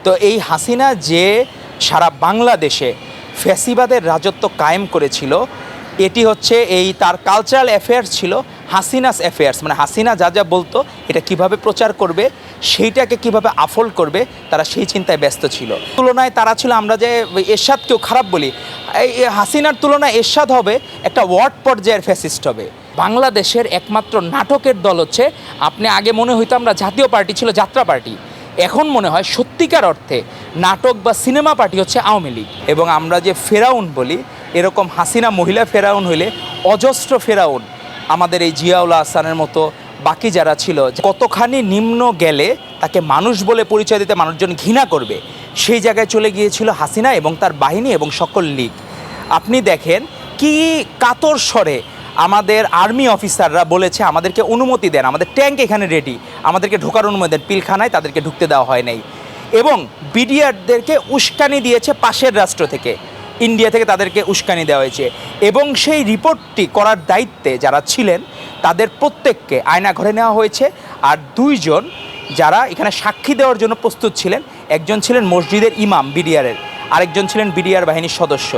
তো এই হাসিনা যে সারা বাংলাদেশে ফ্যাসিবাদের রাজত্ব কায়েম করেছিল, এটি হচ্ছে এই তার কালচারাল অ্যাফেয়ার্স ছিল হাসিনাস অ্যাফেয়ার্স। মানে হাসিনা যা যা বলতো এটা কিভাবে প্রচার করবে, সেইটাকে কিভাবে আফোল্ড করবে, তারা সেই চিন্তায় ব্যস্ত ছিল। তুলনায় তারা ছিল, আমরা যে এরশাদকেও খারাপ বলি, এই হাসিনার তুলনায় এরশাদ হবে একটা ওয়ার্ড পর্যায়ের ফ্যাসিস্ট হবে। বাংলাদেশের একমাত্র নাটকের দল হচ্ছে, আপনি আগে মনে হইতো আমরা জাতীয় পার্টি ছিল যাত্রা পার্টি, এখন মনে হয় সত্যিকার অর্থে নাটক বা সিনেমা পার্টি হচ্ছে আওয়ামী লীগ। এবং আমরা যে ফেরাউন বলি, এরকম হাসিনা মহিলা ফেরাউন হইলে অজস্র ফেরাউন আমাদের এই জিয়াউল আহসানের মতো বাকি যারা ছিল, কতখানি নিম্ন গেলে তাকে মানুষ বলে পরিচয় দিতে মানুষজন ঘৃণা করবে, সেই জায়গায় চলে গিয়েছিল হাসিনা এবং তার বাহিনী এবং সকল লীগ। আপনি দেখেন কি কাতর স্বরে আমাদের আর্মি অফিসাররা বলেছে আমাদেরকে অনুমতি দেন, আমাদের ট্যাঙ্ক এখানে রেডি, আমাদেরকে ঢোকার অনুমতি দেন। পিলখানায় তাদেরকে ঢুকতে দেওয়া হয় নাই। এবং বিডিআরদেরকে উস্কানি দিয়েছে পাশের রাষ্ট্র থেকে, ইন্ডিয়া থেকে তাদেরকে উস্কানি দেওয়া হয়েছে। এবং সেই রিপোর্টটি করার দায়িত্বে যারা ছিলেন তাদের প্রত্যেককে আয়নাঘরে নেওয়া হয়েছে। আর দুইজন যারা এখানে সাক্ষী দেওয়ার জন্য প্রস্তুত ছিলেন, একজন ছিলেন মসজিদের ইমাম বিডিআরের, আরেকজন ছিলেন বিডিআর বাহিনীর সদস্য।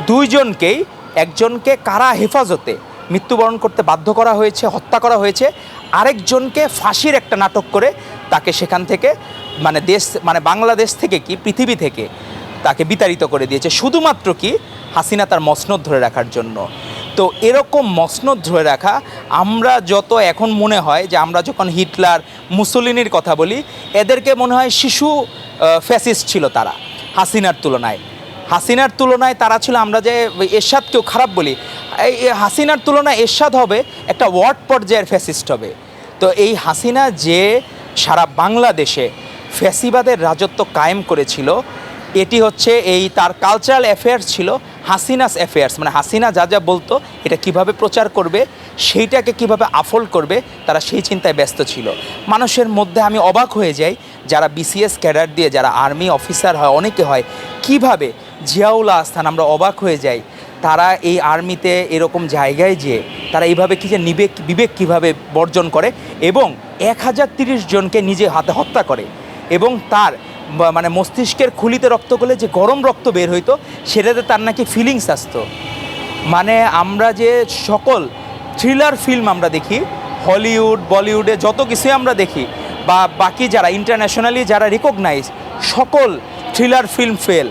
দুইজনকেই, একজনকে কারা হেফাজতে মৃত্যুবরণ করতে বাধ্য করা হয়েছে, হত্যা করা হয়েছে, আরেকজনকে ফাঁসির একটা নাটক করে তাকে সেখান থেকে মানে বাংলাদেশ থেকে কি পৃথিবী থেকে তাকে বিতাড়িত করে দিয়েছে, শুধুমাত্র কি হাসিনা তার মসনদ ধরে রাখার জন্য। তো এরকম মসনদ ধরে রাখা, আমরা যত এখন মনে হয় যে আমরা যখন হিটলার মুসোলিনির কথা বলি, এদেরকে মনে হয় শিশু ফ্যাসিস্ট ছিল তারা হাসিনার তুলনায় তারা ছিল, আমরা যে এরশাদকেও খারাপ বলি, এই হাসিনার তুলনায় এরশাদ হবে একটা ওয়ার্ড পর্যায়ের ফ্যাসিস্ট হবে। তো এই হাসিনা যে সারা বাংলাদেশে ফ্যাসিবাদের রাজত্ব কায়েম করেছিল, এটি হচ্ছে এই তার কালচারাল অ্যাফেয়ার্স ছিল হাসিনাস অ্যাফেয়ার্স। মানে হাসিনা যা যা বলতো এটা কিভাবে প্রচার করবে, সেইটাকে কিভাবে আফোল্ড করবে, তারা সেই চিন্তায় ব্যস্ত ছিল। মানুষের মধ্যে আমি অবাক হয়ে যাই, যারা বিসিএস ক্যাডার দিয়ে যারা আর্মি অফিসার হয়, অনেকে হয়, কিভাবে জিয়াউল আহসান, আমরা অবাক হয়ে যাই, তারা এই আর্মিতে এরকম জায়গায় যেয়ে তারা এইভাবে কি যে বিবেক কীভাবে বর্জন করে এবং 1030 জনকে নিজে হাতে হত্যা করে। এবং তার মানে মস্তিষ্কের খুলিতে রক্ত করলে যে গরম রক্ত বের হইতো, সেটাতে তার নাকি ফিলিংস আসতো। মানে আমরা যে সকল থ্রিলার ফিল্ম আমরা দেখি, হলিউড বলিউডে যত কিছুই আমরা দেখি, বা বাকি যারা ইন্টারন্যাশনালি যারা রিকগনাইজ, সকল থ্রিলার ফিল্ম ফেল।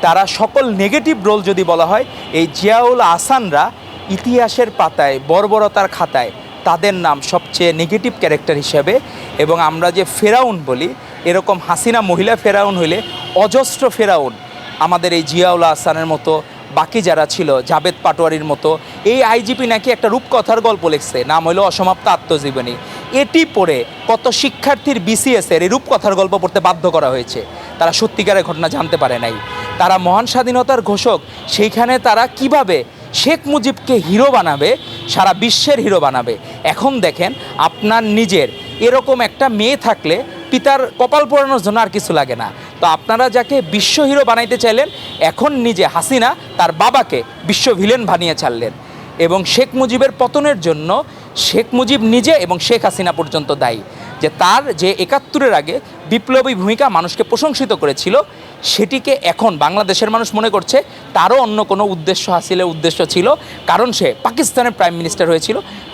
তারা সকল নেগেটিভ রোল যদি বলা হয়, এই জিয়াউল আহসানরা ইতিহাসের পাতায় বর্বরতার খাতায় তাদের নাম সবচেয়ে নেগেটিভ ক্যারেক্টার হিসেবে। এবং আমরা যে ফেরাউন বলি, এরকম হাসিনা মহিলা ফেরাউন হইলে অজস্র ফেরাউন আমাদের এই জিয়াউল আহসানের মতো বাকি যারা ছিল, জাবেদ পাটোয়ারির মতো। এই আইজিপি নাকি একটা রূপকথার গল্প লিখছে, নাম হলো অসমাপ্ত আত্মজীবনী। এটি পড়ে কত শিক্ষার্থীর বিসিএসের এই রূপকথার গল্প পড়তে বাধ্য করা হয়েছে। তারা সত্যিকারের ঘটনা জানতে পারে নাই। তারা মহান স্বাধীনতার ঘোষক, সেইখানে তারা কিভাবে শেখ মুজিবকে হিরো বানাবে, সারা বিশ্বের হিরো বানাবে। এখন দেখেন, আপনার নিজের এরকম একটা মেয়ে থাকলে পিতার কপাল পোড়ানোর জন্য আর কিছু লাগে না। তো আপনারা যাকে বিশ্ব হিরো বানাইতে চাইলেন, এখন নিজে হাসিনা তার বাবাকে বিশ্ব ভিলেন বানিয়ে ছাড়লেন। এবং শেখ মুজিবের পতনের জন্য শেখ মুজিব নিজে এবং শেখ হাসিনা পর্যন্ত দায়ী। যে তার যে 71-এর আগে বিপ্লবী ভূমিকা মানুষকে প্রশংসিত করেছিল, সেটিকে এখন বাংলাদেশের মানুষ মনে করছে তারও অন্য কোনো উদ্দেশ্য হাসিলের উদ্দেশ্য ছিল। কারণ সে পাকিস্তানের প্রাইম মিনিস্টার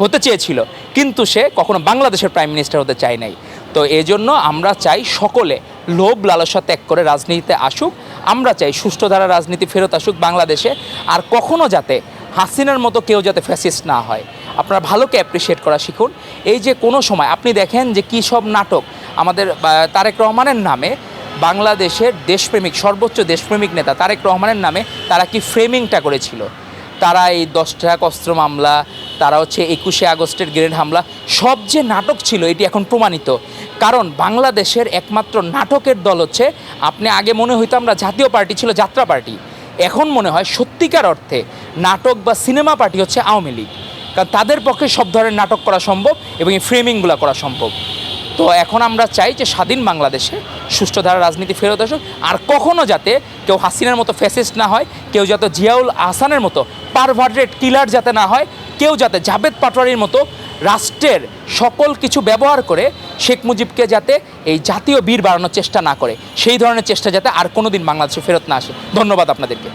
হতে চেয়েছিল, কিন্তু সে কখনো বাংলাদেশের প্রাইম মিনিস্টার হতে চায় নাই। তো এজন্য আমরা চাই সকলে লোভ লালসা ত্যাগ করে রাজনীতিতে আসুক। আমরা চাই সুষ্ঠু ধারা রাজনীতি ফেরত আসুক বাংলাদেশে। আর কখনো যাতে হাসিনার মতো কেউ যাতে ফ্যাসিস্ট না হয়। আপনারা ভালোকে অ্যাপ্রিসিয়েট করা শিখুন। এই যে কোনো সময় আপনি দেখেন যে কী সব নাটক আমাদের তারেক রহমানের নামে, বাংলাদেশের দেশপ্রেমিক সর্বোচ্চ দেশপ্রেমিক নেতা তারেক রহমানের নামে তারা কি ফ্রেমিংটা করেছিল। তারা এই 10 টাকা অস্ত্র মামলা, তারা হচ্ছে 21শে আগস্টের গ্রেনেড হামলা, সব যে নাটক ছিল এটি এখন প্রমাণিত। কারণ বাংলাদেশের একমাত্র নাটকের দল হচ্ছে, আপনি আগে মনে হইতো আমরা জাতীয় পার্টি ছিল যাত্রা পার্টি, এখন মনে হয় সত্যিকার অর্থে নাটক বা সিনেমা পার্টি হচ্ছে আওয়ামী লীগ। কারণ তাদের পক্ষে সব ধরনের নাটক করা সম্ভব এবং এই ফ্রেমিংগুলো করা সম্ভব। তো এখন আমরা চাই যে স্বাধীন বাংলাদেশে সুষ্ঠু ধারা রাজনীতি ফেরত আসুক। আর কখনও যাতে কেউ হাসিনার মতো ফ্যাসিস্ট না হয়, কেউ যাতে জিয়াউল আহসানের মতো পারভার্টেড কিলার যাতে না হয়, কেউ যাতে জাবেদ পাটোয়ারির মতো রাষ্ট্রের সকল কিছু ব্যবহার করে শেখ মুজিবকে যাতে এই জাতীয় বীর বাড়ানোর চেষ্টা না করে, সেই ধরনের চেষ্টা যাতে আর কোনো দিন বাংলাদেশে ফেরত না আসে। ধন্যবাদ আপনাদেরকে।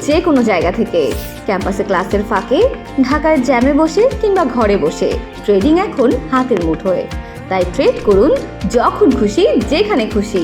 যে কোনো জায়গা থেকে, ক্যাম্পাসে ক্লাসের ফাঁকে, ঢাকার জ্যামে বসে কিংবা ঘরে বসে, ট্রেডিং এখন হাতের মুঠোয়। তাই ট্রেড করুন যখন খুশি, যেখানে খুশি।